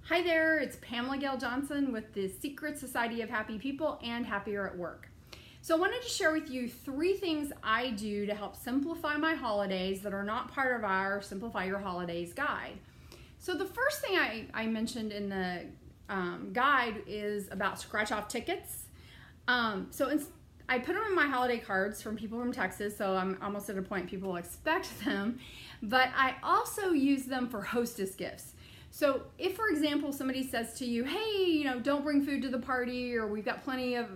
Hi there, it's Pamela Gail Johnson with the Secret Society of Happy People and Happier at Work. So I wanted to share with you 3 things I do to help simplify my holidays that are not part of our Simplify Your Holidays guide. So the first thing I mentioned in the guide is about scratch-off tickets. I put them in my holiday cards from people from Texas, so I'm almost at a point people expect them, but I also use them for hostess gifts. So if, for example, somebody says to you, hey, don't bring food to the party, or we've got plenty of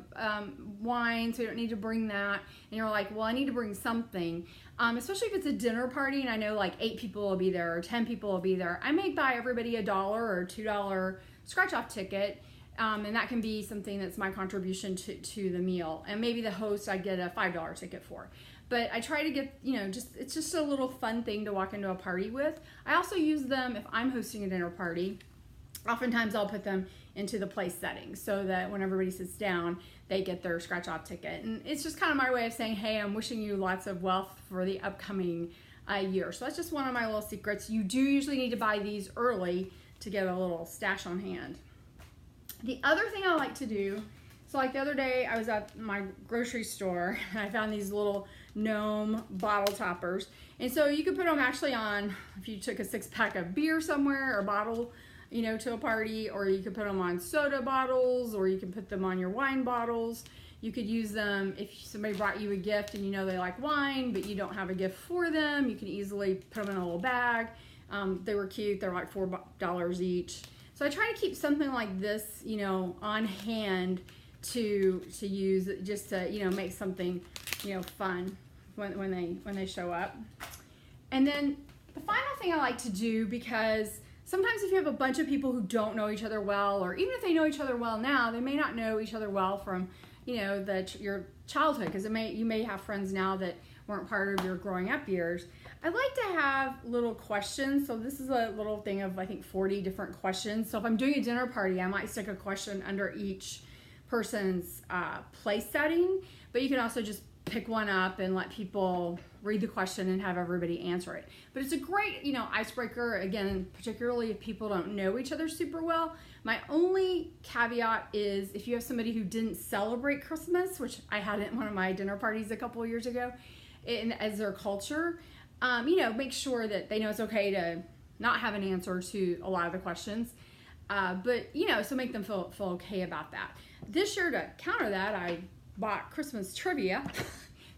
wine, so you don't need to bring that, and you're like, well, I need to bring something, especially if it's a dinner party and I know like 8 people will be there or 10 people will be there, I may buy everybody $1 or $2 scratch-off ticket, and that can be something that's my contribution to the meal, and maybe the host I'd get a $5 ticket for. But I try to get, it's just a little fun thing to walk into a party with. I also use them if I'm hosting a dinner party. Oftentimes I'll put them into the place setting so that when everybody sits down, they get their scratch-off ticket. And it's just kind of my way of saying, hey, I'm wishing you lots of wealth for the upcoming year. So that's just one of my little secrets. You do usually need to buy these early to get a little stash on hand. The other thing I like to do, so like the other day I was at my grocery store and I found these little gnome bottle toppers, and so you could put them actually on, if you took a 6-pack of beer somewhere or bottle to a party, or you could put them on soda bottles, or you can put them on your wine bottles. You could use them if somebody brought you a gift and they like wine but you don't have a gift for them. You can easily put them in a little bag. They were cute. They're like $4 each. So I try to keep something like this on hand to use, just to make something fun when they show up. And then the final thing I like to do, because sometimes if you have a bunch of people who don't know each other well, or even if they know each other well now, they may not know each other well from your childhood, because you may have friends now that weren't part of your growing up years. I like to have little questions. So this is a little thing of, I think, 40 different questions. So if I'm doing a dinner party, I might stick a question under each person's place setting, but you can also just pick one up and let people read the question and have everybody answer it. But it's a great, icebreaker, again, particularly if people don't know each other super well. My only caveat is if you have somebody who didn't celebrate Christmas, which I had at one of my dinner parties a couple of years ago, as their culture, make sure that they know it's okay to not have an answer to a lot of the questions. So make them feel okay about that. This year, to counter that, I bought Christmas trivia.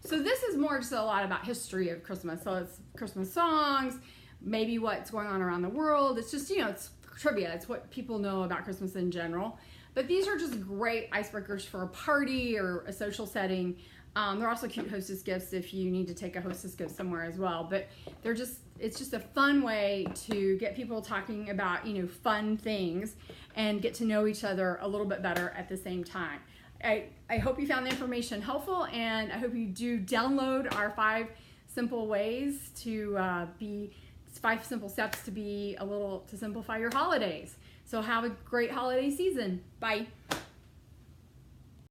So this is more just a lot about history of Christmas. So it's Christmas songs, maybe what's going on around the world. It's just, it's trivia. It's what people know about Christmas in general. But these are just great icebreakers for a party or a social setting. They're also cute hostess gifts if you need to take a hostess gift somewhere as well. But it's just a fun way to get people talking about, fun things and get to know each other a little bit better at the same time. I hope you found the information helpful, and I hope you do download our 5 simple ways to 5 simple steps to simplify your holidays. So have a great holiday season. Bye.